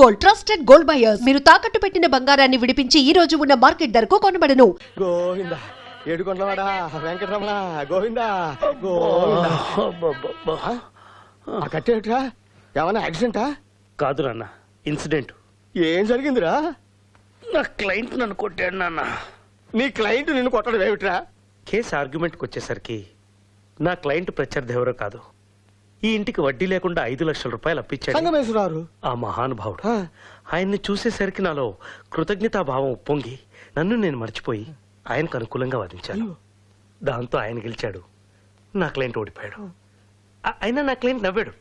Gold, trusted gold buyers. మీరు తాకట్టు పెట్టిన బంగారాన్ని విడిపించి ఈ రోజు ఉన్న మార్కెట్ ధరకు కొనబడను. గోవిందా ఏడుకొండలవాడా వెంకటరమణ గోవిందా గోవిందా. ఆ కట్టేట్రా ఏమన్నా యాక్సిడెంటా? కాదు నాన్న, ఇన్సిడెంట్. ఏం జరిగిందిరా? నా క్లయింట్ నన్ను కొట్టాడు నాన్న. నీ క్లయింట్ నిన్ను కొట్టడం ఏమిట్రా? కేసు ఆర్గ్యుమెంట్కి వచ్చేసరికి నా క్లయింట్ ప్రత్యర్థి ఎవరో కాదు, ఈ ఇంటికి వడ్డీ లేకుండా 5 లక్షల రూపాయలు అప్పించాడు సంగమేశ్వరారు. ఆ మహానుభావుడు. ఆయన్ని చూసేసరికి నాలో కృతజ్ఞతాభావం ఉప్పొంగి నన్ను నేను మర్చిపోయి ఆయనకు అనుకూలంగా వాదించాను. దాంతో ఆయన గెలిచాడు, నా క్లయింట్ ఓడిపోయాడు. అయినా నా క్లయింట్ నవ్వాడు.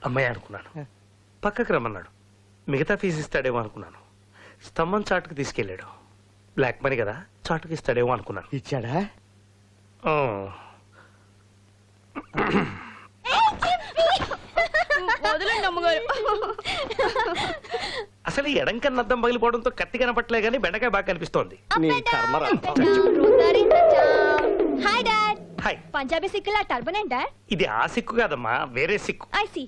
అమ్మాయి అనుకున్నాను. పక్కకు రమ్మన్నాడు. మిగతా ఫీజు ఇస్తాడేమో అనుకున్నాను. స్తంభం చాటుకు తీసుకెళ్ళాడు. బ్లాక్ మనీ కదా, చాటుకు ఇస్తాడేమో అనుకున్నాను. ఇచ్చాడా? ఆ. అసలు ఈ ఎడం కన్నా అద్దం పగిలిపోవడంతో కత్తి కనపట్లే గానీ బెండకాయ బాగా కనిపిస్తోంది. నీ కర్మరా. Hi dad. హాయ్. పంజాబీ సిక్కులా టర్బన్ ఏంటి డాడ్? ఇది ఆ సిక్కు కాదమ్మా, వేరే సిక్కు. I see.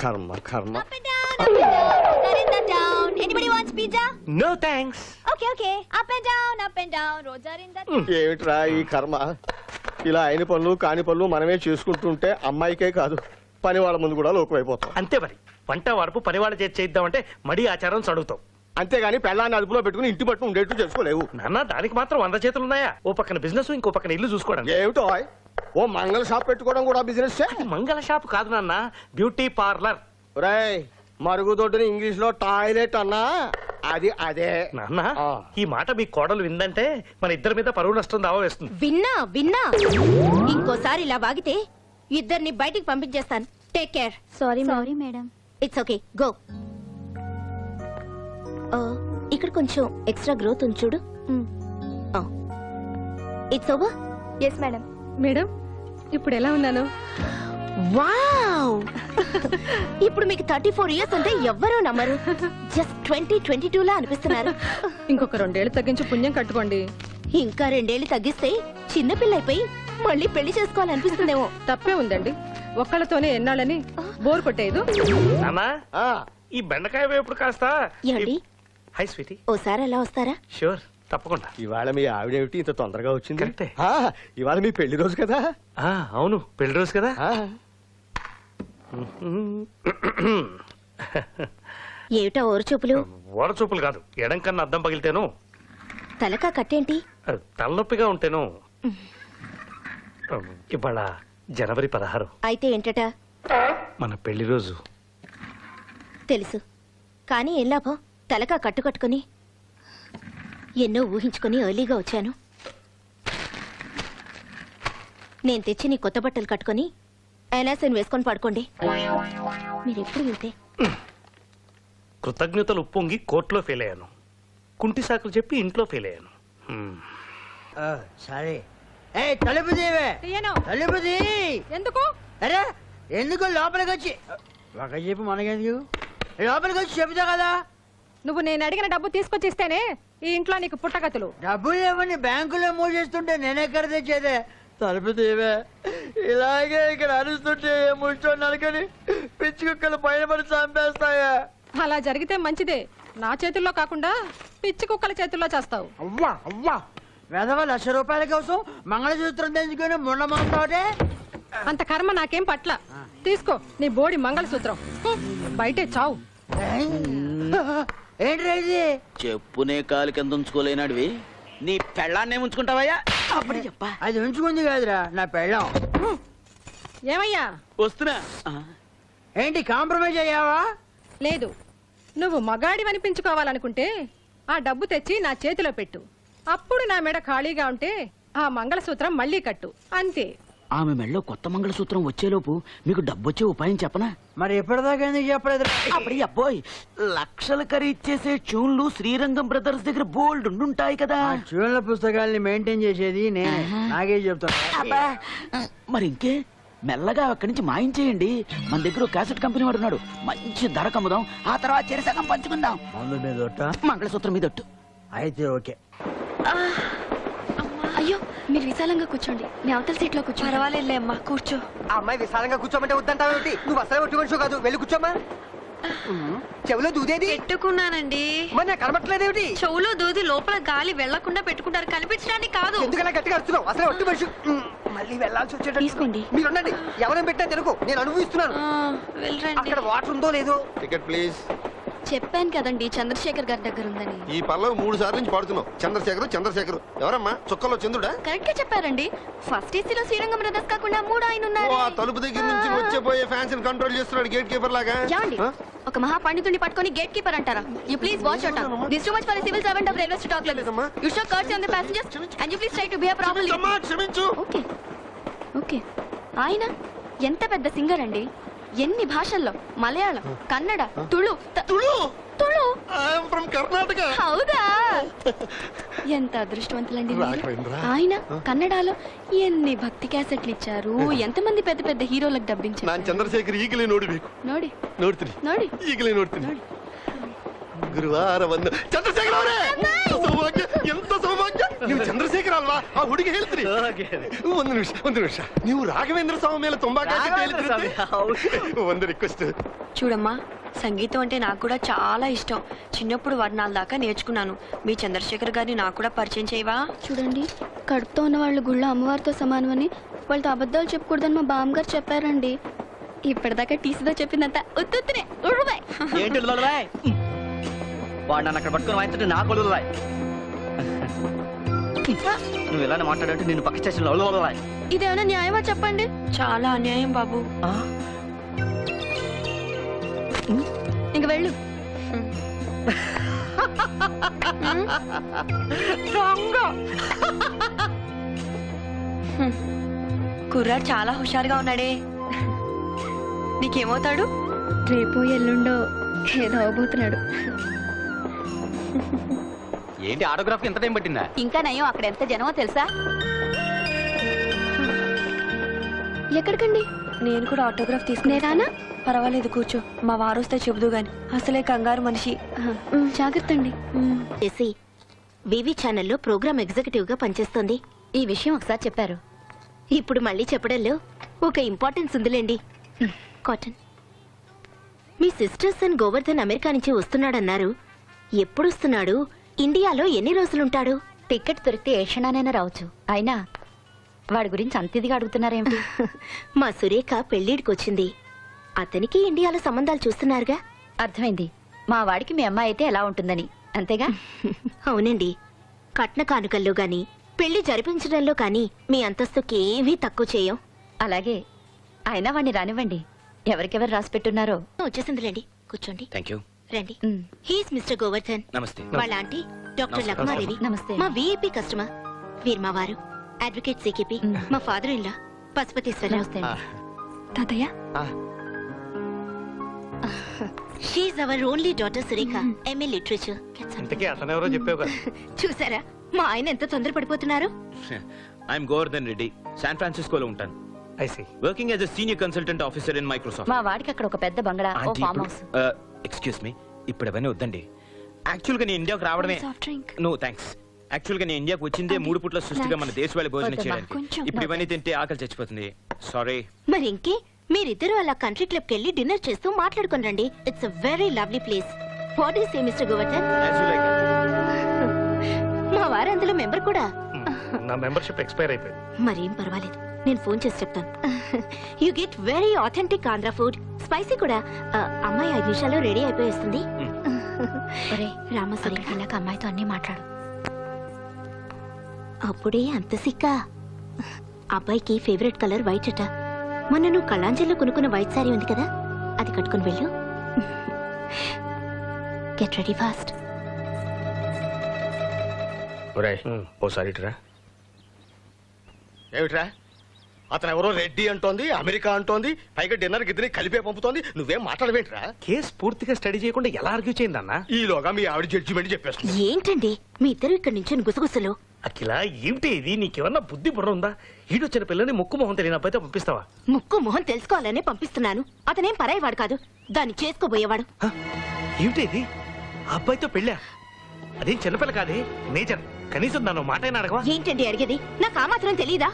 కర్మ కర్మ. Up and down, up and down. Rosarinda down. Anybody wants pizza? No thanks. Okay, okay. Up and down, up and down. Rosarinda. ఏమిట్రా ఈ కర్మ? ఇలా అయిన పనులు కాని పనులు మనమే చేసుకుంటుంటే అమ్మాయికే కాదు పని వాళ్ళ ముందు కూడా లోకమైపోతాం. అంతే మరి. వంట వరపు పనివాళ్ళ చేతి చేద్దామంటే మడి ఆచారం చదువుతాం. అంతేగాని పెళ్ళాన్ని అదుపులో పెట్టుకుని ఇంటి పట్టు ఉండేట్టు చేసుకోలేవు. నాన్న, దానికి మాత్రం 100 చేతులు ఉన్నాయా? ఓ పక్కన బిజినెస్, ఇంకో పక్కన ఇల్లు చూసుకోవడం. ఏమిటో ఓ మంగళ షాప్ పెట్టుకోవడం కూడా బిజినెస్. మంగళ షాప్ కాదు నాన్న, బ్యూటీ పార్లర్. ఒరేయ్, మరుగుదొడ్డుని ఇంగ్లీష్ లో టాయిలెట్ అన్నా అది అదే. నాన్న, ఆ. ఈ మాట మీ కోడలు విందంటే మన ఇద్దరి మీద పరువు నష్టం దావా వేస్తుంది. విన్నా ఇంకోసారి ఇలా వాగితే ఇద్దరిని బయటికి పంపించేస్తాను. Take care. Sorry, madam. It's okay, go. ఇక్కడ కొంచెం ఎక్స్ట్రా గ్రోత్ ఉంది చూడు. It's over. Yes, madam. Madam, ఇప్పుడు ఎలా ఉన్నాను? వావ్! ఇప్పుడు మీకు 34 ఇయర్స్ అంటే ఎవ్వరూ నమ్మరు. జస్ట్ 2022 లా అనిపిస్తున్నారు. ఇంకొక 2 ఏళ్ళు తగ్గించి పుణ్యం కట్టుకోండి. ఇంకా 2 ఏళ్ళు తగ్గిస్తే చిన్నపిల్లైపోయి మళ్ళీ పెళ్లి చేసుకోవాలనిపిస్తుందేమో. తప్పే ఉందండి, ఒక్కళ్ళతోనే ఎన్నాళ్ళని బోర్ కొట్టేదు. నాన్న, ఆ, ఈ బెండకాయ వేపుడు కాస్త. ఏమండి, హై స్వీటీ. ఓసారి అలా వస్తారా? షూర్, తప్పకుండా. ఇవాళ మీ ఆవిడేమిటి ఇంత తొందరగా వచ్చింది? కరెక్టే. ఆ, ఇవాళ మీ పెళ్లి రోజు కదా. అవును, పెళ్లి రోజు కదా. ఆ, ఏమిటా ఓరు చూపులు? ఓర చూపులు కాదు, ఎడం కన్నా అద్దం పగిలితేను, తలకా కట్టేంటి? తలనొప్పిగా ఉంటేను. ఇవాళ జనవరి 16. అయితే ఏంటట? మన పెళ్లి రోజు. తెలుసు, కానీ ఏం లాభం? తలకా కట్టుకట్టుకుని ఎన్నో ఊహించుకుని ఎర్లీగా వచ్చాను. నేను తెచ్చి నీ కొత్త బట్టలు కట్టుకుని ఎనాసిన్ వేసుకొని పడుకోండి. మీరెప్పుడు వెళ్తే కృతజ్ఞతలు ఉప్పొంగి కోర్టులో ఫెయిల్ అయ్యాను. కుంటి సాకులు చెప్పి ఇంట్లో ఫెయిల్ అయ్యాను. సరే, తలుపు తీవే. తలుపు తీ. ఎందుకు? అరే, ఎందుకు లోపలికి వచ్చి ఒక చెప్పు మనకెందుకు? లోపలికి వచ్చి చెబుతా కదా. నువ్వు నేను అడిగిన డబ్బు తీసుకొచ్చిస్తేనే ఈ ఇంట్లో నీకు పుట్టగతులు. డబ్బులు ఇవ్వని బ్యాంకులో మూసేస్తుంటే నేనెక్కడ తెచ్చేదే? తలుపు తీవే. ఇలాగే ఇక్కడ అరుస్తుంటే ముష్టోన్నాను కానీ పిచ్చి కుక్కలు పైన పడి చంపేస్తాయా? అలా జరిగితే మంచిదే. నా చేతుల్లో కాకుండా పిచ్చి కుక్కల చేతుల్లో చేస్తావు. అవ్వా అవ్వా, వెధవ 1,00,000 రూపాయల కోసం మంగళసూత్రం తెంచుకొని ముండమంటావుటే. అంత కర్మ నాకేం పట్ల. తీసుకో నీ బోడి మంగళసూత్రం, బయటే చావు. ఏంటి ఇది? చెప్పునే కాలు కింద ఉంచుకోలేనాడివి నీ పెళ్ళాన్నే ఉంచుకుంటావయ్యా? అది ఉంచుకుంది కాదురా నా పెళ్ళం. ఏమయ్యా? వస్తున్నా. ఏంటి కాంప్రమైజ్ అయ్యావా? లేదు, నువ్వు మగాడి అనిపించుకోవాలనుకుంటే ఆ డబ్బు తెచ్చి నా చేతిలో పెట్టు. అప్పుడు నా మెడ ఖాళీగా ఉంటే ఆ మంగళసూత్రం మళ్ళీ కట్టు, అంతే. ఆమె మెళ్ళో కొత్త మంగళసూత్రం వచ్చేలోపు మీకు డబ్బొచ్చే ఉపాయం చెప్పనా? మరి ఎప్పటిదాకా ఎందుకు చెప్పలేదు? అప్పుడు అబ్బోయ్, లక్షలు ఖరీచేసే ట్యూన్లు శ్రీరంగం బ్రదర్స్ దగ్గర బోల్డ్ ఉండుంటాయి కదా. ఆ ట్యూన్ల పుస్తకాల్ని మెయింటైన్ చేసేది నేనే. నాకే చెప్తాను. మరి ఇంకే మెల్లగా అక్కడి నుంచి మాయించేయండి. మన దగ్గర క్యాసెట్ కంపెనీ వాడు ఉన్నాడు, మంచి ధర కమ్ముదాం. ఆ తర్వాత చెరసగం పంచుకుందాం. మందు మీద ఒట్ట? మంగళసూత్రం మీద ఒట్టు. అయితే ఓకే. అయ్యో, మీరు విశాలంగా కూర్చోండి. నేను అవతల సీట్లో కూర్చో. పర్వాలేదులే అమ్మా, కూర్చో. ఆ అమ్మాయి విశాలంగా కూర్చోమంటే వద్దంటావేమిటి? నువ్వు అసలే ఒట్టి మనిషి కాదు, వెళ్ళి కూర్చోమ్మా. చెవిలో దూదేది పెట్టుకున్నానండి. మరి నాకు కనబట్టలేదేమిటి? చెవులో దూది లోపల గాలి వెళ్లకుండా పెట్టుకుంటారు, కనిపించడానికి కాదు. ఎందుకలా గట్టిగా అరుస్తున్నావు? అసలు ఒట్టి మనిషి. మళ్ళీ వెళ్ళాల్సి వచ్చేటట్టు. తీసుకోండి. మీరు ఉండండి, ఎవరైనా పెట్టా తెలుగు, నేను అనుభవిస్తున్నాను. వెళ్ళండి. అక్కడ వాటర్ ఉందో లేదో. Ticket please. చెప్పాను కదండి చంద్రశేఖర్ గారి దగ్గర ఉందని. ఈ పల్లవి 3 సార్లు నుంచి పాడుతున్నావు. చంద్రశేఖర్ ఎవరమ్మా? చుక్కలో చంద్రుడా? కరెక్ట్ గా చెప్పారండి. ఫస్ట్ ఏసీలో శ్రీరంగం బ్రదర్స్ కాకుండా 3 ఆయన ఉన్నారు. ఓ, ఆ తలుపు దగ్గర నుంచి వచ్చే పోయే ఫ్యాన్స్ కంట్రోల్ చేస్తున్నాడు గేట్ కీపర్ లాగా. ఏమండి, ఒక మహా పండితుడిని పట్టుకొని గేట్ కీపర్ అంటారా? You please watch out. This too much for civil servant of railway to talk like this. You show courtesy on the passengers and you please try to behave properly. క్షమించు. Okay okay. ఆయన ఎంత పెద్ద singer అండి. ఎన్ని భాషల్లో, Malayalam, Kannada, Tulu Tulu from Karnataka. హౌదా? ఎంత అదృష్టవంతులండి మీరు. ఆయన కన్నడలో ఎన్ని భక్తి క్యాసెట్లు ఇచ్చారు, ఎంతమంది పెద్ద పెద్ద హీరోలకు డబ్బించారు. ನಾನು ಚಂದ್ರಶೇಖರ್ ಈಗಲೇ ನೋಡಬೇಕು. ನೋಡಿ ನೋಡ್ತೀನಿ ನೋಡಿ ಈಗಲೇ ನೋಡ್ತೀನಿ. ಗುರುವಾರ ಬಂದು ಚಂದ್ರಶೇಖರ್ ಅವರೇ, ಸೌಭಾಗ್ಯ, ಎಂತ ಸೌಭಾಗ್ಯ. ನೀವು ಚಂದ್ರಶೇಖರ್ ಅಲ್ವಾ? ಆ ಹುಡುಗಿ ಹೇಳ್ತೀರಿ. ಒಂದು ನಿಮಿಷ ನೀವು ರಾಘವೇಂದ್ರ ಸ್ವಾಮಿ ಮೇಲೆ ತುಂಬಾ ಕಾಳಜಿ ಹೇಳಿದ್ರಿ. ಒಂದು ರಿಕ್ವೆಸ್ಟ್. చూడమ్మా, సంగీతం అంటే నాకు కూడా చాలా ఇష్టం. చిన్నప్పుడు వర్ణాల దాకా నేర్చుకున్నాను. మీ చంద్రశేఖర్ గారిని నాకు కూడా పరిచయం చేయవా? చూడండి, కడుపుతో ఉన్న వాళ్ళు గుళ్ళో అమ్మవారితో సమానమని, వాళ్ళతో అబద్ధాలు చెప్పకూడదని మా బామ్మగారు చెప్పారండి. ఇప్పటిదాకా టీసీతో చెప్పిందంతా ఉత్తునే ఉరుబాయ్. ఏంటి ఉల్లులాయ్? వాడు నన్ను అక్కడ పట్టుకొని వాయించంటే నాకు ఉల్లులాయ్. నువ్వు ఇలానే మాట్లాడంటే నేను పక్క స్టేషన్లో ఉల్లులాయ్. ఇదేమైనా న్యాయమా చెప్పండి? చాలా అన్యాయం బాబు. ఇంక వెళ్ళు. కుర్రాడు చాలా హుషారుగా ఉన్నాడే. నీకేమవుతాడు? రేపో ఎల్లుండో ఏదో అవబోతున్నాడు. ఏంటి ఆటోగ్రాఫ్ ఎంత టైం పట్టిందా? ఇంకా నయం, అక్కడ ఎంత జనమో తెలుసా? ఎక్కడికండి? నేను కూడా ఆటోగ్రాఫ్ తీసుకునేరానా? పర్వాలేదు, కూర్చో. మా వారు వస్తే చెబుదు గాని. అసలే కంగారు మనిషి. జాగ్రత్త అండి. చేసి వివి ఛానల్లో ప్రోగ్రామ్ ఎగ్జిక్యూటివ్ గా పనిచేస్తుంది. ఈ విషయం ఒకసారి చెప్పారు, ఇప్పుడు మళ్ళీ చెప్పడంలో ఒక ఇంపార్టెన్స్ ఉందిలేండి. కాటన్, మీ సిస్టర్ సన్ గోవర్ధన్ అమెరికా నుంచి వస్తున్నాడన్నారు. ఎప్పుడు వస్తున్నాడు? ఇండియాలో ఎన్ని రోజులుంటాడు? టికెట్ దొరికితే ఏ క్షణానైనా రావచ్చు. అయినా వాడి గురించి అంత ఇదిగా అడుగుతున్నారేమిటి? మా సురేఖ పెళ్లిడికి వచ్చింది. అతనికి ఇండియాలో సంబంధాలు చూస్తున్నారుగా. అర్థమైంది. మా వాడికి మీ అమ్మాయి అయితే ఎలా ఉంటుందని, అంతేగా? అవునండి. కట్న కానుకల్లో గాని పెళ్లి జరిపించడంలో కానీ మీ అంతస్తుకి ఏమీ తక్కువ చేయం. అలాగే. అయినా వాడిని రానివ్వండి. ఎవరికెవరు రాసి పెట్టున్నారో వచ్చేసిందిలేండి. కూర్చోండి. Thank you. రండి. He's mister Govardhan. నమస్తే. వాళ్ళ ఆంటీ డాక్టర్ లక్మాదేవి. నమస్తే. మా విఐపి కస్టమర్. వీరు మా వారు అడ్వకేట్ సికిపి. మా ఫాదర్ ఇన్ లా పశుపతీశ్వరరావు. తాతయ్య, she our only daughter Surekha, MA literature. ఇంతకీ అతనెవరో చెప్పావు కదా. చూసారా మా ఆయన ఎంత తొందరపడిపోతున్నారు? ఐఎమ్ గోవర్ధన్ రెడ్డి, శాన్ ఫ్రాన్సిస్కోలో ఉంటాను. I see. Working as a senior consultant officer in Microsoft. మా వాడికి అక్కడ ఒక పెద్ద బంగ్లా, ఓ ఫామ్ హౌస్. ఎక్స్క్యూజ్ మీ, ఇప్పుడు అవన్నీ వద్దండి. యాక్చువల్ గా నేను ఇండియాకు రావడమే. No thanks. యాక్చువల్ గా నేను ఇండియాకు వచ్చిందే 3 పూట్ల సృష్టిగా మన దేశవాళీ భోజనం చేయడానికి. ఇప్పుడు ఇవన్నీ తింటే ఆకలి చచ్చిపోతుంది. సారీ. మరి ఇంకే, మీరిద్దరూ అలా కంట్రీ క్లబ్ కెళ్ళి డిన్నర్ చేస్తూ మాట్లాడుకుని రండి. It's a very lovely place. What is a mister Govardhan? మా వారు అందులో మెంబర్ కూడా. నా మెంబర్షిప్ ఎక్స్పైర్ అయిపోయింది. మరేం పర్వాలేదు, నేను ఫోన్ చేసి చెప్తాను. You get very authentic Andhra food. Spicy కూడా. అమ్మాయి 5 నిమిషాల్లో రెడీ అయిపోయేస్తుంది. రామసరి ఇలాగ అమ్మాయితో అన్ని మాట్లాడు. అప్పుడే అంత సిక్క. అబ్బాయికి ఫేవరెట్ కలర్ వైట్ అట. మొన్న నువ్వు కళాంజలిలో కొనుక్కున్న వైట్ సారీ ఉంది కదా, అది కట్టుకుని వెళ్ళు. Get ready fast. ఓసారి ఇటురా. ఏమిట్రా? అతను ఎవరో రెడ్డి అంటోంది, అమెరికా అంటోంది, పైగా డిన్నర్ గిద్దరి కలిపే పంపుతోంది. నువ్వేం మాట్లాడవేంట్రా? కేసు పూర్తిగా స్టడీ చేయకుండా ఎలా ఆర్గ్యూ చేయిందన్నా? ఈలోగా మీ ఆవిడ జడ్జిమెంట్ చెప్పేస్తుంది. ఏంటండి మీ ఇద్దరు ఇక్కడ నుంచి గుసగుసలు? అఖిల, ఏమిటి ఇది? నీకేమన్నా బుద్ధి బుర్ర ఉందా? ఈడొచ్చిన పిల్లని ముక్కు మొహం తెలియని అబ్బాయితో పంపిస్తావా? ముక్కు మొహం తెలుసుకోవాలనే పంపిస్తున్నాను. అతనేం పరాయివాడు కాదు, దాన్ని చేసుకోబోయేవాడు. ఏమిటి ఇది? ఆ అబ్బాయితో పెళ్ళా? అదేం చిన్నపిల్ల కాదే, మేజర్. కనీసం దాని మాట అయినా అడగవా? ఏంటండి అడిగేది? నాకు ఆ మాత్రం తెలీదా?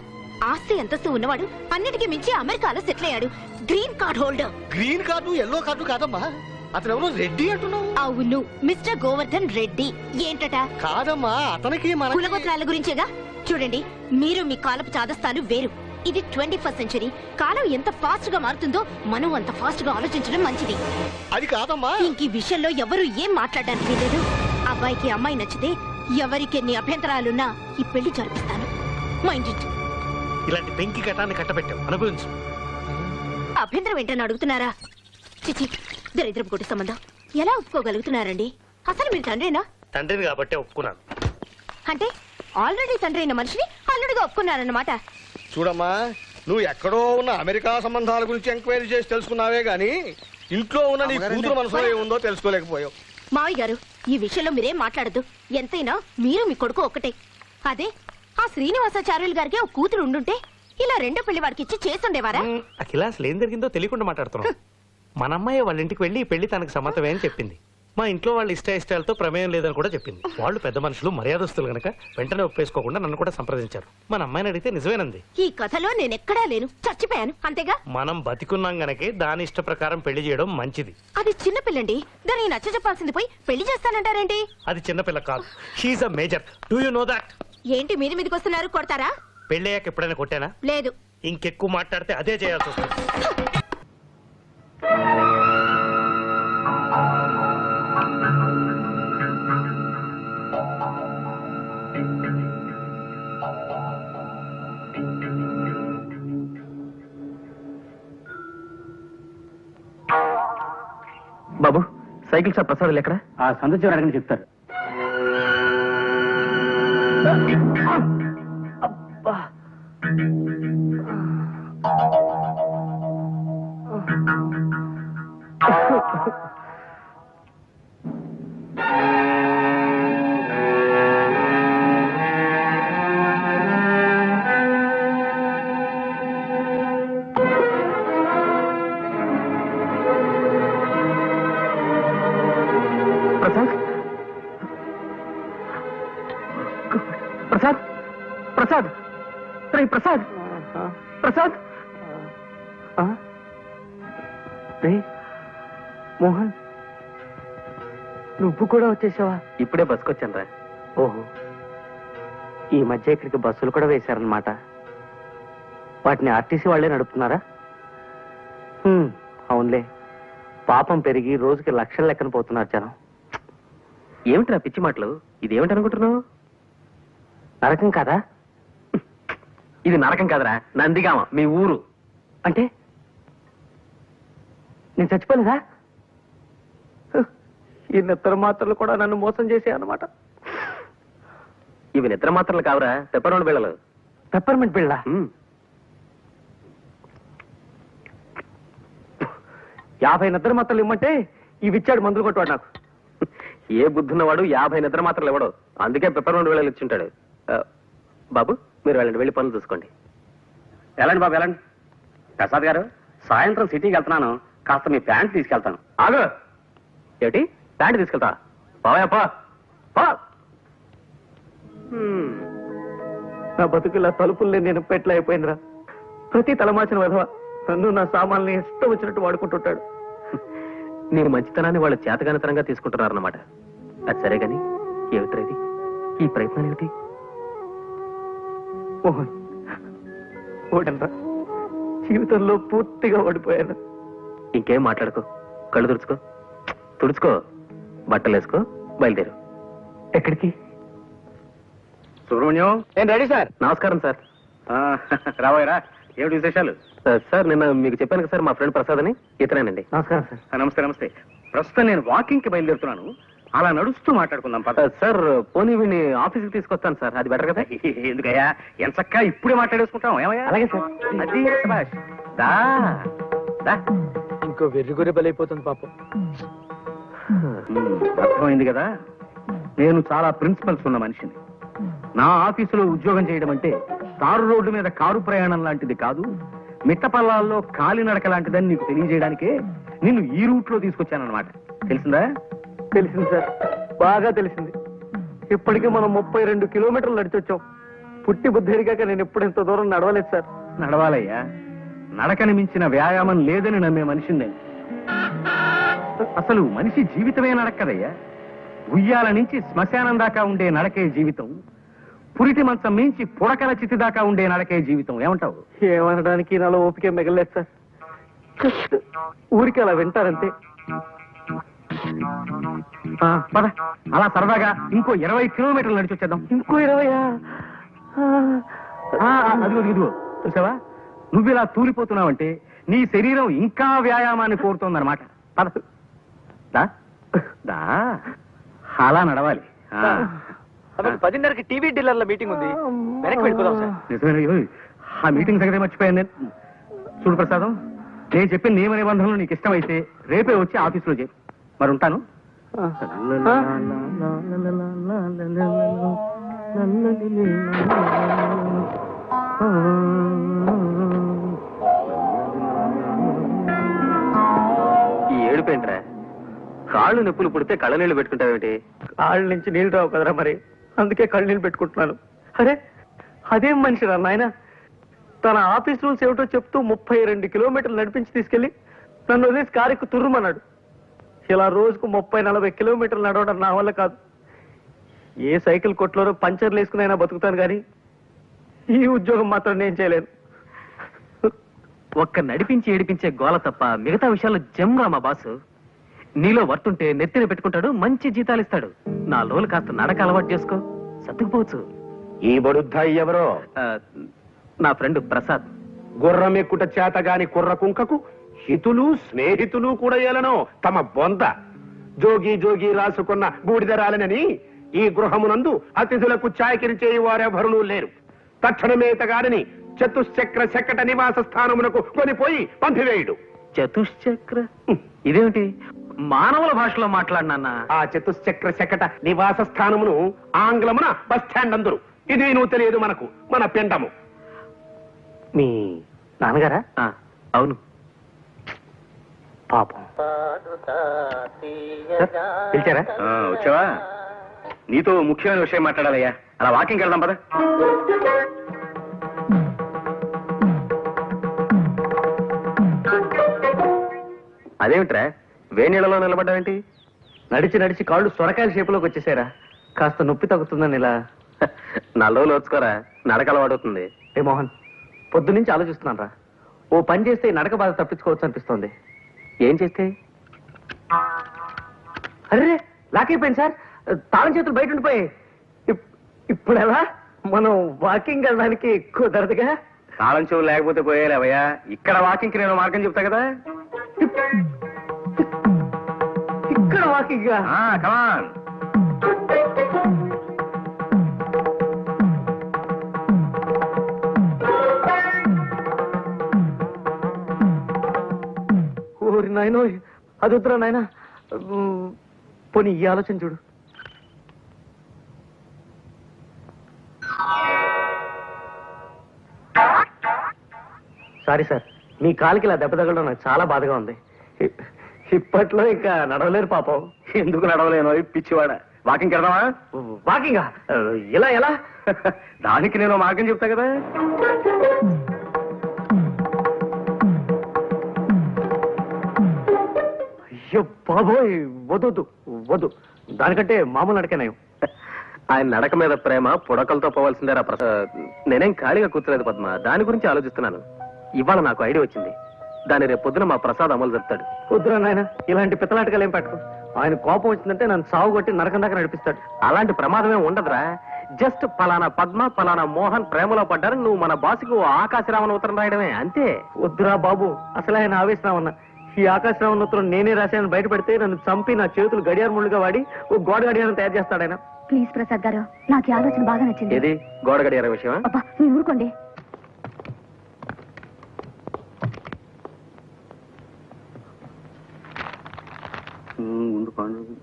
ఆస్తి అంతస్తు ఉన్నవాడు, అన్నిటికీ మించి అమెరికాలో సెటిల్ అయ్యాడు. Green card holder. Green card yellow card కాదమ్మా, అతను ఎవరో రెడ్డి అంటున్నావు? అవును, మిస్టర్ గోవర్ధన్ రెడ్డి. ఏంటట? కాదమ్మా, అతనికి మన కులగోత్రాల గురించేగా. చూడండి, మీరు మీ కాలపు చాదస్తాలు వేరు. ఇది 21st సెంచరీ. కాలం ఎంత ఫాస్ట్ గా మారుతుందో మనం అంత ఫాస్ట్ గా ఆలోచించడం మంచిది. అది కాదమ్మా. ఇంక ఈ విషయంలో ఎవరు ఏం మాట్లాడడానికి లేదు. అబ్బాయికి అమ్మాయి నచ్చితే ఎవరికి ఎన్ని అభ్యంతరాలున్నా ఈ పెళ్లి జరిపిస్తాను. Mind it. ఇలాంటి పెంకి కటాన్ని కట్టబెట్టావు, అనుభవించు. అభ్యంతరం ఏంటని అడుగుతున్నారా? చిచి, దరిద్రపు కొట్టి సంబంధం ఎలా ఒప్పుకోగలుగుతున్నారండి? అసలు మీరు తండ్రేనా? తండ్రిని కాబట్టే ఒప్పుకున్నాను. అంటే ఆల్రెడీ తండ్రి అయిన మనిషిని అల్లుడిగా ఒప్పుకున్నారన్నమాట. చూడమ్మా, నువ్వు ఎక్కడో ఉన్న అమెరికా సంబంధాల గురించి ఎంక్వైరీ చేసి తెలుసుకున్నావే గానీ ఇంట్లో ఉన్న నీ కూతురు మనసులో ఏముందో తెలుసుకోలేకపోయావు. మావయ్య గారు, ఈ విషయంలో మీరేం మాట్లాడద్దు. ఎంతైనా మీరు మీ కొడుకు ఒక్కటే. అదే ఆ శ్రీనివాసాచార్యులు గారికి ఒక కూతురు ఉండుంటే ఇలా రెండో పెళ్లి వాడికి ఇచ్చి చేస్తుండేవారా? అఖిల, అసలు ఏం జరిగిందో తెలియకుండా మాట్లాడుతున్నాం. మన అమ్మాయి వాళ్ళ ఇంటికి వెళ్ళి ఈ పెళ్లి తనకు సమ్మతమే అని చెప్పింది. మా ఇంట్లో వాళ్ళ ఇష్టాలతో ప్రమేయం లేదని కూడా చెప్పింది. వాళ్ళు పెద్ద మనుషులు, మర్యాదస్తులు గనక వెంటనే ఒప్పేసుకోకుండా నన్ను కూడా సంప్రదించారు. మన అమ్మాయిని అడిగితే నిజమేనంది. ఈ కథలో నేనెక్కడా లేను, చచ్చిపోయాను అంతేగా. మనం బతికున్నాం గనకే దాని ఇష్ట ప్రకారం పెళ్లి చేయడం మంచిది. అది చిన్నపిల్లండి, దాన్ని నచ్చ చెప్పాల్సింది పోయి పెళ్లి చేస్తానంటారేంటి? అది చిన్నపిల్ల కాదు, she a major. Do you know that? ఏంటి మీద మీదకి వస్తున్నారు? కొడతారా? పెళ్ళయ్యాక ఎప్పుడైనా కొట్టానా? లేదు. ఇంకెక్కువ మాట్లాడితే అదే చేయాల్సి వస్తుంది. బాబు, సైకిల్ షాప్ ప్రసాదులు ఎక్కడ? ఆ సంతోషం అడగని చెప్తారు. అబ్బా, ప్రసాద్, ప్రసాద్, ప్రసాద్, ప్రసాద్, ప్రసాద్, మోహన్, నువ్వు కూడా వచ్చేసావా? ఇప్పుడే బస్సుకొచ్చాను రా. ఓహో, ఈ మధ్య ఇక్కడికి బస్సులు కూడా వేశారనమాట. వాటిని ఆర్టీసీ వాళ్లే నడుపుతున్నారా? అవునులే, పాపం పెరిగి రోజుకి లక్షల లెక్కన పోతున్నారు జనం. ఏమిటి నా పిచ్చి మాటలు? ఇదేమిటి అనుకుంటున్నావు? నరకం కాదా? ఇది నరకం కాదరా, నందిగామ, మీ ఊరు. అంటే నేను చచ్చిపోలేదా? ఈ నిద్ర మాత్రలు కూడా నన్ను మోసం చేసే అన్నమాట. ఇవి నిద్ర మాత్రలు కావురా, పెప్పర్మెంట్ బిళ్ళలు. పెప్పర్మెంట్ బిళ్ళ? 50 నిద్ర మాత్రలు ఇమ్మంటే ఇవి ఇచ్చాడు మందులు కొట్టువాడు నాకు. ఏ బుద్ధున్నవాడు 50 నిద్ర మాత్రలు ఇవ్వడు, అందుకే పెప్పర్మెంట్ బిళ్ళలు ఇచ్చింటాడు. బాబు, మీరు వెళ్ళండి, వెళ్ళి పనులు చూసుకోండి. వెళ్ళండి బాబు, వెళ్ళండి. ప్రసాద్ గారు, సాయంత్రం సిటీకి వెళ్తున్నాను, కాస్త మీ ప్యాంట్ తీసుకెళ్తాను. ఆగు. ఏమిటి ప్యాంట్ తీసుకెళ్తా? బావయ్యప్పా, నా బతుకులా తలుపుల్ని నేను పెట్ల అయిపోయిందిరా. ప్రతి తలమాచిన విధవ నన్ను నా సామాన్ని ఇష్టం వచ్చినట్టు వాడుకుంటుంటాడు. నీ మంచితనాన్ని వాళ్ళు చేతగానితనంగా తీసుకుంటున్నారన్నమాట. అది సరే గాని ఏమిట్రా ఇది? ఈ ప్రయత్నం ఏమిటి? మోహన్, ఓడనరా, జీవితంలో పూర్తిగా ఓడిపోయాను. ఇంకేం మాట్లాడుకో, కళ్ళు తుడుచుకో, తుడుచుకో, బట్టలు వేసుకో, బయలుదేరు. ఎక్కడికి? సుబ్రహ్మణ్యం. ఏం రెడీ సార్? నమస్కారం సార్. రాబోయరా, ఏమిటి విశేషాలు? సార్, నిన్న మీకు చెప్పాను కదా సార్, మా ఫ్రెండ్ ప్రసాద్ అని, ఇతనేనండి. నమస్కారం సార్. నమస్తే నమస్తే. ప్రస్తుతం నేను వాకింగ్ కి బయలుదేరుతున్నాను, అలా నడుస్తూ మాట్లాడుకుందాం. సార్, పోనీ వీడిని ఆఫీస్కి తీసుకొస్తాను సార్, అది బెటర్ కదా? ఎందుకయ్యా, ఎంత చక్కగా ఇప్పుడే మాట్లాడేసుకుంటాం. ఏమయ్యా? అలాగే సార్. అది శభాష్. దా దా. ఇంకో వెర్రిగొర్రె బలైపోతుంది పాపం. అర్థమైంది కదా, నేను చాలా ప్రిన్సిపల్స్ ఉన్న మనిషిని. నా ఆఫీసులో ఉద్యోగం చేయడం అంటే తారు రోడ్డు మీద కారు ప్రయాణం లాంటిది కాదు, మిట్టపల్లాల్లో కాలినడక లాంటిదని నీకు తెలియజేయడానికే నిన్ను ఈ రూట్ లో తీసుకొచ్చానన్నమాట. తెలిసిందా? తెలిసింది సార్, బాగా తెలిసింది. ఇప్పటికీ మనం 32 కిలోమీటర్లు నడిచొచ్చాం. పుట్టి బుద్ధి ఎరిగాక నేను ఎప్పుడు ఇంత దూరం నడవలేదు సార్. నడవాలయ్యా, నడకని మించిన వ్యాయామం లేదని నమ్మే మనిషిని నేను. అసలు మనిషి జీవితమే నడక్కదయ్యా. ఉయ్యాల నుంచి శ్మశానం దాకా ఉండే నడకే జీవితం, పురిటి మంచం మించి పుడకల చితి దాకా ఉండే నడకే జీవితం. ఏమంటావు? ఏమనడానికి నాలో ఓపిక మిగలేదు సార్. జస్ట్ ఊరికి అలా వింటారంతే. పద, అలా సరదాగా ఇంకో 20 కిలోమీటర్లు నడిచి వచ్చేద్దాం. ఇంకో 20? అదిగో చూసావా, నువ్వు ఇలా తూలిపోతున్నావంటే నీ శరీరం ఇంకా వ్యాయామాన్ని కోరుతోందన్నమాట. పద, దా దా, అలా నడవాలి. 10:30కి టీవీ డీలర్ల మీటింగ్ ఉంది, వెనక్కి వెళ్ళిపోదాం సార్. నిజమే, ఆ మీటింగ్ సంగతి మర్చిపోయాను నేను. చూడు ప్రసాదం, నేను చెప్పిన నియమ నిబంధనలు నీకు ఇష్టమైతే రేపే వచ్చి ఆఫీసులో చేయి. మరి ఉంటాను. ఈ ఏడుపేంట్రా? కాళ్ళు నొప్పులు పుడితే కళ్ళ నీళ్ళు పెట్టుకుంటావేంటి? కాళ్ళ నుంచి నీళ్ళు రావు కదరా, మరి అందుకే కళ్ళు నీళ్ళు పెట్టుకుంటున్నాను. అరే అదేం మనిషిరా నాయన, తన ఆఫీస్ రూల్స్ ఏమిటో చెప్తూ 32 కిలోమీటర్లు నడిపించి తీసుకెళ్లి నన్ను వదిలేసి కారెక్కు తుర్రుమన్నాడు. ఇలా రోజుకు 30-40 కిలోమీటర్లు నడవడం నా వల్ల కాదు. ఏ సైకిల్ కొట్లోనో పంచర్లు వేసుకునైనా బతుకుతాను కానీ ఈ ఉద్యోగం మాత్రం నేను చేయలేను. ఒక్క నడిపించి ఏడిపించే గోల తప్ప మిగతా విషయాల్లో జమ్రా మా బాసు. నీలో వర్తుంటే నెత్తిన పెట్టుకుంటాడు, మంచి జీతాలు ఇస్తాడు. నా లోలు కాస్త నడక అలవాటు చేసుకో, సర్దుకుపోవచ్చు. ఈ బడుద్దాయి ఎవరో? నా ఫ్రెండ్ ప్రసాద్. గుర్రం ఎక్కుట చేతగాని కుర్ర కుంకకు హితులు స్నేహితులు కూడా ఏలనో తమ బొంత. జోగి జోగి రాసుకున్న బూడిదరాలనని ఈ గృహమునందు అతిథులకు చాకిరి చేయి వారెవరునూ లేరు. తక్షణమేతగాడని చతుశ్చక్ర శకట నివాస స్థానమునకు కొనిపోయి పంపివేయుడు. చతుశ్చక్ర ఇదేమిటి? మానవుల భాషలో మాట్లాడినా? ఆ చతుశ్చక్ర శకట నివాస స్థానమును ఆంగ్లమున బస్ స్టాండ్ అందరు. ఇది నువ్వు తెలియదు మనకు, మన పిండము. మీ నాన్నగారా? అవును. పాపం. పిలిచారా? వచ్చావా? నీతో ముఖ్యమైన విషయం మాట్లాడాలయ్యా. అలా వాకింగ్ వెళ్దాం పద. అదేమిట్రా వేణీళ్ళలో నిలబడ్డావేంటి? నడిచి నడిచి కాళ్ళు సొరకాయల షేపులోకి వచ్చేసారా? కాస్త నొప్పి తగ్గుతుందని ఇలా. 4 రోజులు వచ్చుకోరా, నడక అలవాడుతుంది. ఏ మోహన్, పొద్దు నుంచి ఆలోచిస్తున్నాను రా. ఓ పని చేస్తే ఈ నడక బాధ తప్పించుకోవచ్చు అనిపిస్తోంది. ఏం చేస్తే? అరే లాక్ అయిపోయింది సార్, తాళం చేతులు బయట ఉండిపోయాయి. ఇప్పుడు ఎలా? మనం వాకింగ్ వెళ్ళడానికి కుదరదుగా. తాళం చెవులు లేకపోతే పోయేలేవయ్యా. ఇక్కడ వాకింగ్ నేను మార్గం చెప్తా కదా. ఇక్కడ వాకింగ్? కమాన్. ఓరి నాయనో, అది వద్దురా నాయన. పోనీ ఈ ఆలోచన చూడు. సారీ సార్, మీ కాలికి ఇలా దెబ్బ తగలడం నాకు చాలా బాధగా ఉంది. ఇప్పట్లో ఇంకా నడవలేరు పాపం. ఎందుకు నడవలేను పిచ్చివాడ? వాకింగ్ వెళ్దామా? వాకింగా? ఇలా ఎలా? దానికి నేను మార్గం చెప్తా కదా. అయ్యో బాబోయ్, వద్దు వద్దు. దానికంటే మామూలు నడకనేం. ఆయన నడక మీద ప్రేమ పుడకలతో పోవాల్సిందేరా ప్రసాద్. నేనేం ఖాళీగా కూర్చోలేదు పద్మ, దాని గురించి ఆలోచిస్తున్నాను. ఇవాళ నాకు ఐడియా వచ్చింది. దాన్ని రేపు పొద్దున మా ప్రసాద్ అమలు చెప్తాడు. వద్దురా నాయన, ఇలాంటి పిత్తలాటకాలు ఏం పట్టుకో. ఆయన కోపం వచ్చిందంటే నన్ను సాగు కొట్టి నరకం దాకా నడిపిస్తాడు. అలాంటి ప్రమాదమే ఉండదురా. జస్ట్ పలానా పద్మ పలానా మోహన్ ప్రేమలో పడ్డారని నువ్వు మన బాసుకు ఆకాశరామన్ ఉత్తరం రాయడమే, అంతే. వద్దురా బాబు, అసలు ఆయన ఆవేశరామన్న. ఈ ఆకాశరామన్ ఉత్తరం నేనే రాశానని బయట పెడితే నన్ను చంపి నా చేతులు గడియార ముళ్ళుగా వాడి ఓ గోడ గడియారం తయారు చేస్తాడు ఆయన. ప్లీజ్ ప్రసాద్ గారు, నాకు ఈ ఆలోచన బాగా నచ్చింది. ఏది గోడ గడియార విషయమా? అబ్బా మీరు ఊరుకోండి.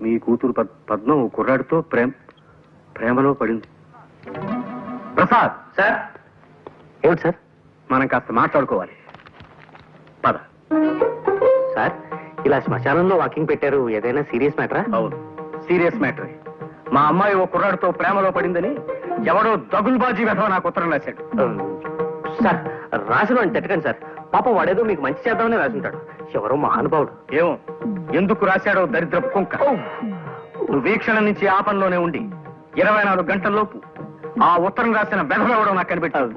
మీ కూతురు పద్మ ఓ కుర్రాడితో ప్రేమలో పడింది. ప్రసాద్ సార్. ఏమిటి సార్? మనం కాస్త మాట్లాడుకోవాలి. పద. సార్, ఇలా శ్మశానంలో వాకింగ్ పెట్టారు, ఏదైనా సీరియస్ మ్యాటరా? అవును, సీరియస్ మ్యాటర్. మా అమ్మాయి ఓ కుర్రాడితో ప్రేమలో పడిందని ఎవడో దగుల్బాజీ వెధవ నాకు ఉత్తరం రాశాడు. సార్, రాసిన అని తిట్టకండి సార్. పాపం వాడేదో మీకు మంచి చేద్దామని రాసుంటాడు. ఎవరో మహానుభావుడు. ఏమో ఎందుకు రాశాడో దరిద్రపు కుంక. నువ్వు వీక్షణ నుంచి ఆ పనిలోనే ఉండి 24 గంటల్లోపు ఆ ఉత్తరం రాసిన బెదవడం నాకు కనిపెట్టాలి.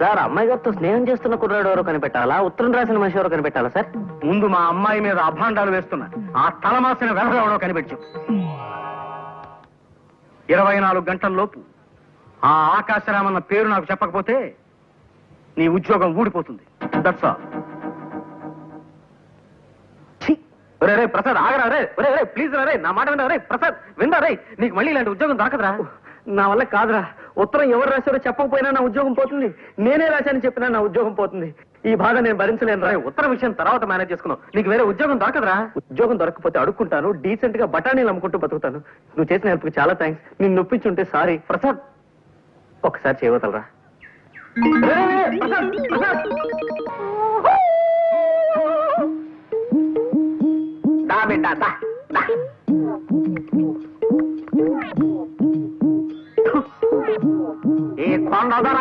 సార్, అమ్మాయి గారితో స్నేహం చేస్తున్న కుర్రాడు ఎవరో కనిపెట్టాలా, ఉత్తరం రాసిన మనిషి ఎవరో కనిపెట్టాలా సార్? ముందు మా అమ్మాయి మీద అభాండాలు వేస్తున్న ఆ తలమాసిన బెదవడం కనిపెట్టు. 24 గంటల్లోపు ఆ ఆకాశరామన్న పేరు నాకు చెప్పకపోతే నీ ఉద్యోగం ఊడిపోతుంది. That's all. రే ప్రసాద్, ఆగరా రే. రే ప్లీజ్ రా రే, నా మాట వినరా రే. ప్రసాద్ వినరా రే, నీకు మళ్ళీ ఇలాంటి ఉద్యోగం దొరకదురా. నా వల్ల కాదురా. ఉత్తరం ఎవరు రాశారో చెప్పకపోయినా నా ఉద్యోగం పోతుంది. నేనే రాశానని చెప్పినా నా ఉద్యోగం పోతుంది. ఈ బాధ నేను భరించలేను రా. ఉత్తరం విషయం తర్వాత మేనేజ్ చేసుకున్నావు. నీకు వేరే ఉద్యోగం దొరకదురా. ఉద్యోగం దొరకకపోతే అడుక్కుంటాను, డీసెంట్ గా బఠానీలు అమ్ముకుంటూ బతుకుతాను. నువ్వు చేసిన హెల్ప్కి చాలా థ్యాంక్స్. నిన్ను నొప్పించుంటే సారీ. ప్రసాద్ ఒకసారి చేయవతలరా. ఈ కొండదర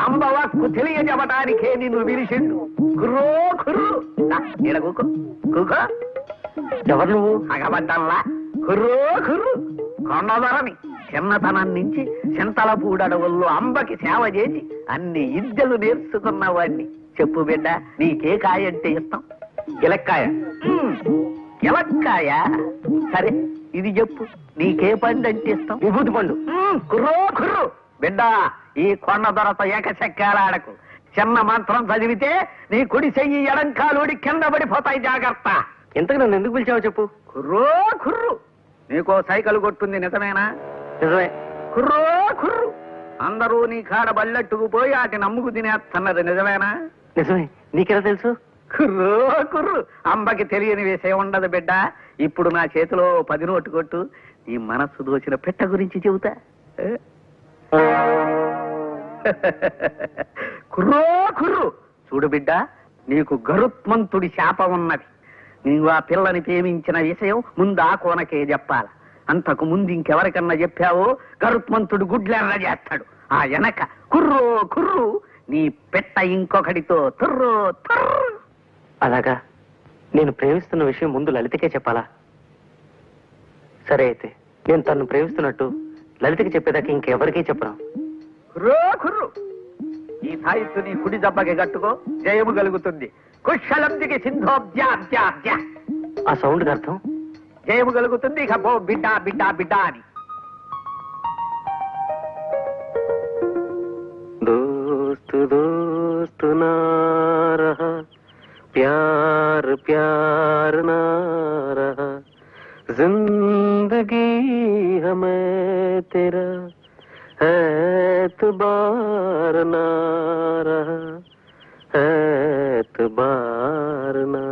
అంబవక్కు తెలియజెప్పటానికే నిన్ను విరిసిండు. కుర్రో కుర్రు కూకో కూకో. ఎవరు నువ్వు? అగబడ్డల్లా కుర్రో కుర్రు. కొండదరని చిన్నతనం నుంచి చింతల పూడడవుల్లో అంబకి సేవ చేసి అన్ని విద్యలు నేర్చుకున్నవాడిని. చెప్పు బిడ్డ, నీకే కాయ అంటే ఇష్టం? గిలక్కాయ. గిలక్కాయ సరే, ఇది చెప్పు, నీకే పండు అంటే ఇష్టం? విభూతి పండు. కుర్రో కుర్రు బిడ్డ, ఈ కొండ దొరత ఏకచక్రాడకు. చిన్న మంత్రం చదివితే నీ కుడి చెయ్యి ఎడంకాలుడి కింద పడిపోతాయి, జాగ్రత్త. ఇంతకు నన్ను ఎందుకు పిలిచావో చెప్పు. కుర్రో కుర్రు, నీకో సైకిల్ కొట్టుంది నిజమేనా? నిజమే. కుర్రో కుర్రు, అందరూ నీ కాడ బల్లెట్టుకు పోయి వాటి నమ్ముకు తినేస్తున్నది నిజమేనా? నిజమే. నీకెలా తెలుసు? కుర్రో కుర్రు, అంబకి తెలియని విషయం ఉండదు బిడ్డ. ఇప్పుడు నా చేతిలో 10 నోటు కొట్టు, నీ మనస్సు దోచిన పెట్ట గురించి చెబుతా. కుర్రో కుర్రు, చూడు బిడ్డ, నీకు గరుత్మంతుడి శాపం ఉన్నది. నీవు ఆ పిల్లని ప్రేమించిన విషయం ముందు ఆ కోనకే చెప్పాల. అంతకు ముందు ఇంకెవరికన్నా చెప్పావో గరుత్మంతుడు గుడ్లెర్ర చేస్తాడు. ఆ వెనక కుర్రో కుర్రు, నీ పెట్ట ఇంకొకటితో తుర్రో తుర్రు. అలాగా? నేను ప్రేమిస్తున్న విషయం ముందు లలితకే చెప్పాలా? సరే అయితే నేను తను ప్రేమిస్తున్నట్టు లలితకి చెప్పేదాకా ఇంకెవరికీ చెప్పను. కుర్రో కుర్రు, ఈ సాయిత్తు నీ కుడి దెబ్బకి కట్టుకో, జయము కలుగుతుంది. కుశలందికి సింధోబ్జాబ్జాబ్జా. ఆ సౌండ్ అర్థం జయము కలుగుతుంది. ఇక పో బిడ్డ బిడ్డ బిడ్డ అని. దోస్తు దోస్తు నా రహా, ప్యార్ ప్యార్ నా రహా, जिंदगी हमें तेरा एतबार ना रहा, एतबार ना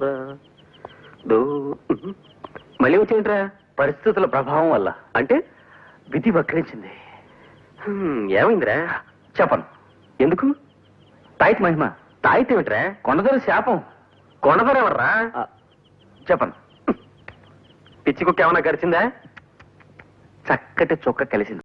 रहा. మళ్ళీ వచ్చింట్రా? పరిస్థితుల ప్రభావం వల్ల. అంటే విధి వక్రించింది. ఏమైందిరా? చెప్పను. ఎందుకు? తాయిత్ మహిమ. తాయిత్ ఏమిట్రా? కొండదొర శాపం. కొండదొర ఎవర్రా? చెప్పను. పిచ్చి కుక్క ఏమన్నా గడిచిందా? చక్కటి చొక్క కలిసింది.